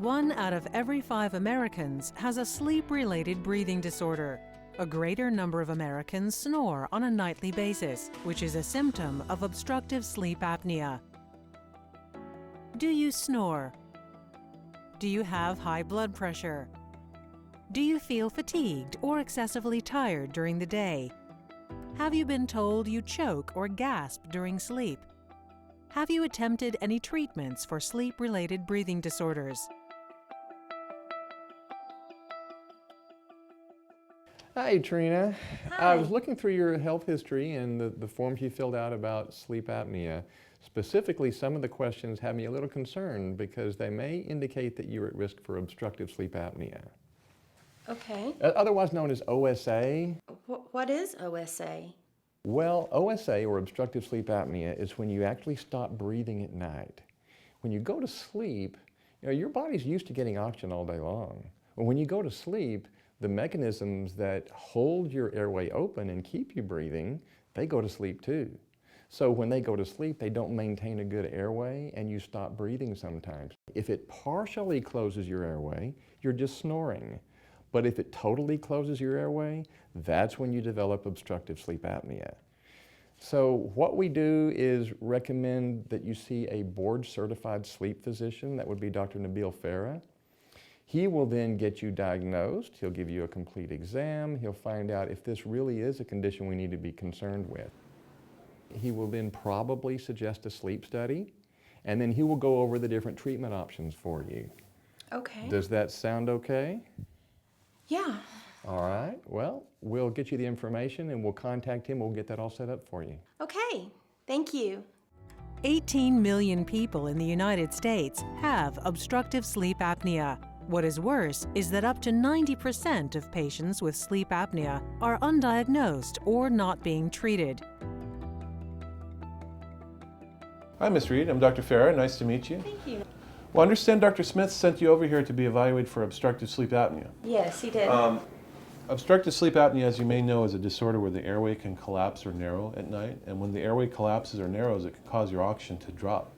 1 out of every 5 Americans has a sleep-related breathing disorder. A greater number of Americans snore on a nightly basis, which is a symptom of obstructive sleep apnea. Do you snore? Do you have high blood pressure? Do you feel fatigued or excessively tired during the day? Have you been told you choke or gasp during sleep? Have you attempted any treatments for sleep-related breathing disorders? Hi, Trina. Hi. I was looking through your health history and the forms you filled out about sleep apnea. Specifically, some of the questions have me a little concerned because they may indicate that you're at risk for obstructive sleep apnea. Okay. Otherwise known as OSA. What is OSA? Well, OSA, or obstructive sleep apnea, is when you actually stop breathing at night. When you go to sleep, your body's used to getting oxygen all day long. When you go to sleep, the mechanisms that hold your airway open and keep you breathing, they go to sleep too. So when they go to sleep, they don't maintain a good airway and you stop breathing sometimes. If it partially closes your airway, you're just snoring. But if it totally closes your airway, that's when you develop obstructive sleep apnea. So what we do is recommend that you see a board-certified sleep physician. That would be Dr. Nabil Farah. He will then get you diagnosed. He'll give you a complete exam. He'll find out if this really is a condition we need to be concerned with. He will then probably suggest a sleep study, and then he will go over the different treatment options for you. Okay. Does that sound okay? Yeah. All right. Well, we'll get you the information and we'll contact him. We'll get that all set up for you. Okay. Thank you. 18 million people in the United States have obstructive sleep apnea. What is worse is that up to 90% of patients with sleep apnea are undiagnosed or not being treated. Hi, Ms. Reed. I'm Dr. Farah. Nice to meet you. Thank you. Well, I understand Dr. Smith sent you over here to be evaluated for obstructive sleep apnea. Yes, he did. Obstructive sleep apnea, as you may know, is a disorder where the airway can collapse or narrow at night. And when the airway collapses or narrows, it can cause your oxygen to drop.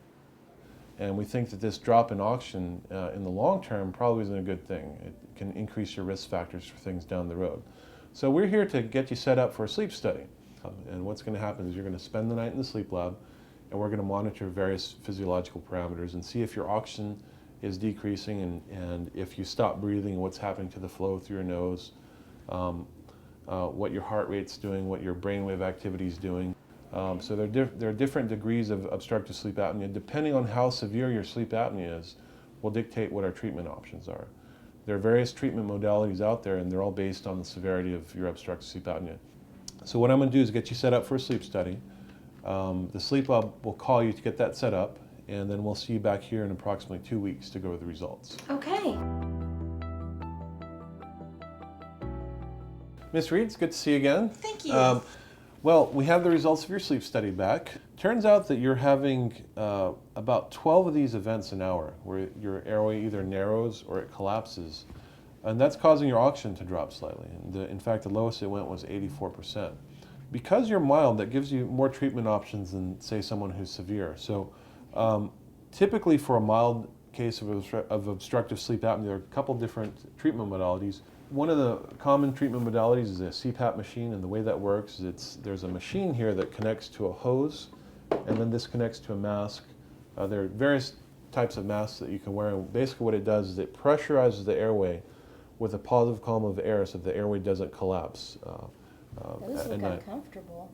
And we think that this drop in oxygen in the long term probably isn't a good thing. It can increase your risk factors for things down the road. So we're here to get you set up for a sleep study. And what's going to happen is you're going to spend the night in the sleep lab, and we're going to monitor various physiological parameters and see if your oxygen is decreasing and if you stop breathing, what's happening to the flow through your nose, what your heart rate's doing, what your brainwave activity is doing. So there are different degrees of obstructive sleep apnea. Depending on how severe your sleep apnea is, will dictate what our treatment options are. There are various treatment modalities out there, and they're all based on the severity of your obstructive sleep apnea. So what I'm going to do is get you set up for a sleep study. The sleep lab will call you to get that set up, and then we'll see you back here in approximately 2 weeks to go over the results. Okay. Ms. Reed, it's good to see you again. Thank you. Well, we have the results of your sleep study back. Turns out that you're having about 12 of these events an hour where your airway either narrows or it collapses. And that's causing your oxygen to drop slightly. And in fact, the lowest it went was 84%. Because you're mild, that gives you more treatment options than, say, someone who's severe. So typically for a mild case of obstructive sleep apnea, there are a couple different treatment modalities. One of the common treatment modalities is a CPAP machine, and the way that works is there's a machine here that connects to a hose, and then this connects to a mask. There are various types of masks that you can wear, and basically what it does is it pressurizes the airway with a positive column of air so the airway doesn't collapse Those at look night. uncomfortable.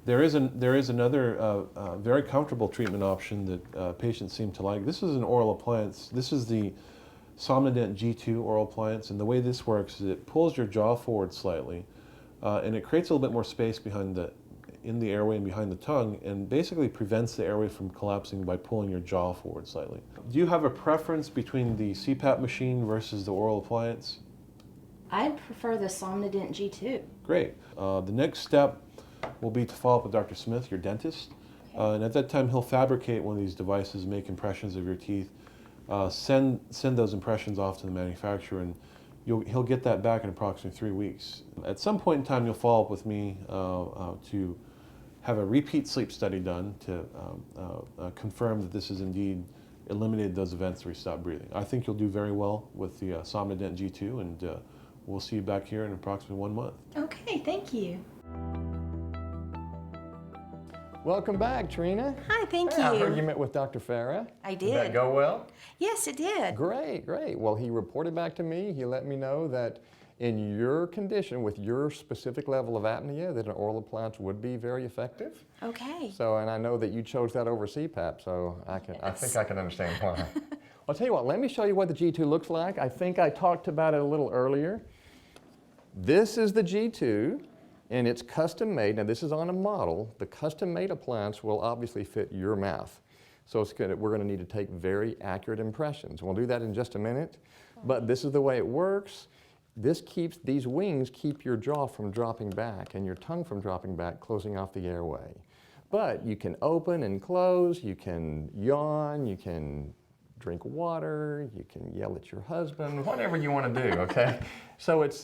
There is another very comfortable treatment option that patients seem to like. This is an oral appliance. This is the SomnoDent G2 oral appliance, and the way this works is it pulls your jaw forward slightly, and it creates a little bit more space in the airway and behind the tongue, and basically prevents the airway from collapsing by pulling your jaw forward slightly. Do you have a preference between the CPAP machine versus the oral appliance? I prefer the SomnoDent G2. Great. The next step will be to follow up with Dr. Smith, your dentist, and at that time he'll fabricate one of these devices, make impressions of your teeth, send those impressions off to the manufacturer, and he'll get that back in approximately 3 weeks. At some point in time, you'll follow up with me to have a repeat sleep study done to confirm that this is indeed eliminated those events where you stop breathing. I think you'll do very well with the SomnoDent G2, and we'll see you back here in approximately 1 month. Okay, thank you. Welcome back, Trina. Hi, thank Hey, I you. heard you met with Dr. Farah. I Did that did. go well? Yes, it did. Great, great. Well, he reported back to me. He let me know that in your condition, with your specific level of apnea, that an oral appliance would be very effective. Okay. So, and I know that you chose that over CPAP, so I think I can understand why. I'll tell you what, let me show you what the G2 looks like. I think I talked about it a little earlier. This is the G2, and it's custom made. Now, this is on a model. The custom made appliance will obviously fit your mouth. So we're going to need to take very accurate impressions. We'll do that in just a minute. But this is the way it works. These wings keep your jaw from dropping back and your tongue from dropping back, closing off the airway. But you can open and close, you can yawn, you can drink water, you can yell at your husband, whatever you want to do, okay? So it's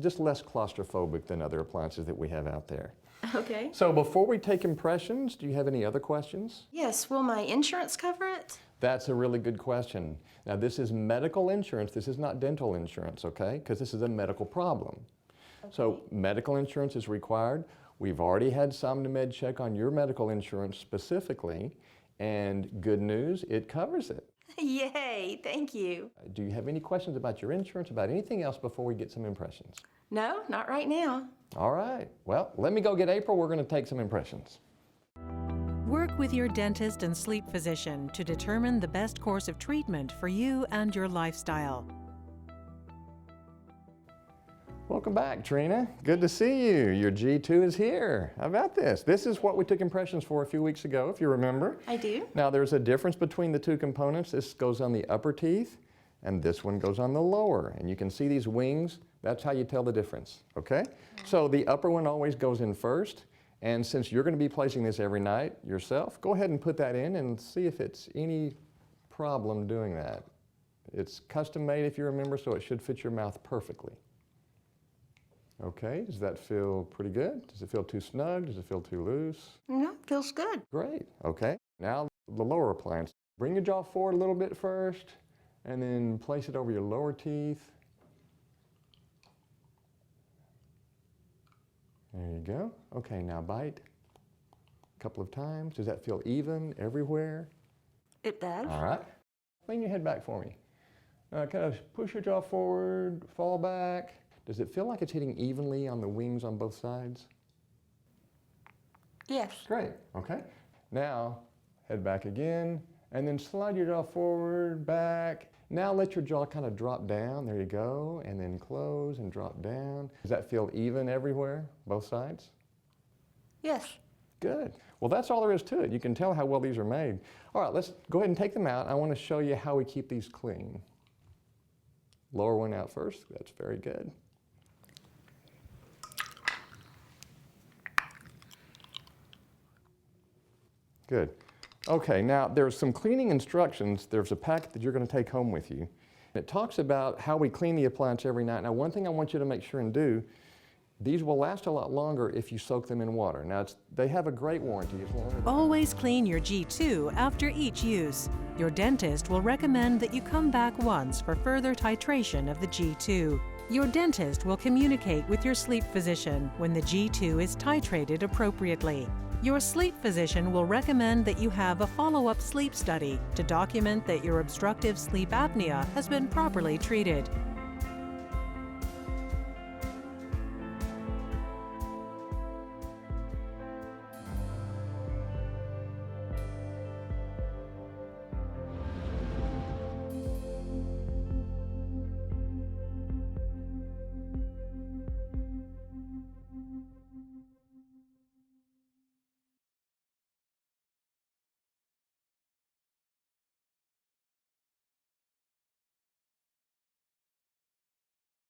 just less claustrophobic than other appliances that we have out there. Okay. So before we take impressions, do you have any other questions? Yes, will my insurance cover it? That's a really good question. Now, this is medical insurance. This is not dental insurance, okay? Because this is a medical problem. Okay. So medical insurance is required. We've already had SomnoMed check on your medical insurance specifically, and good news, it covers it. Yay, thank you. Do you have any questions about your insurance, about anything else before we get some impressions? No, not right now. All right. Well, let me go get April. We're going to take some impressions. Work with your dentist and sleep physician to determine the best course of treatment for you and your lifestyle. Welcome back, Trina. Good to see you. Your G2 is here. How about this? This is what we took impressions for a few weeks ago, if you remember. I do. Now, there's a difference between the two components. This goes on the upper teeth, and this one goes on the lower. And you can see these wings. That's how you tell the difference, okay? So the upper one always goes in first. And since you're going to be placing this every night yourself, go ahead and put that in and see if it's any problem doing that. It's custom made, if you remember, so it should fit your mouth perfectly. Okay, does that feel pretty good? Does it feel too snug? Does it feel too loose? No, feels good. Great, okay. Now the lower appliance. Bring your jaw forward a little bit first, and then place it over your lower teeth. There you go. Okay, now bite a couple of times. Does that feel even everywhere? It does. All right. Lean your head back for me. Kind of push your jaw forward, fall back. Does it feel like it's hitting evenly on the wings on both sides? Yes. Great, okay. Now, head back again, and then slide your jaw forward, back. Now let your jaw kind of drop down, there you go, and then close and drop down. Does that feel even everywhere, both sides? Yes. Good. Well, that's all there is to it. You can tell how well these are made. All right, let's go ahead and take them out. I want to show you how we keep these clean. Lower one out first, that's very good. Good. Okay, now there's some cleaning instructions. There's a packet that you're going to take home with you. It talks about how we clean the appliance every night. Now, one thing I want you to make sure and do, these will last a lot longer if you soak them in water. Now, they have a great warranty as long as... Always clean your G2 after each use. Your dentist will recommend that you come back once for further titration of the G2. Your dentist will communicate with your sleep physician when the G2 is titrated appropriately. Your sleep physician will recommend that you have a follow-up sleep study to document that your obstructive sleep apnea has been properly treated.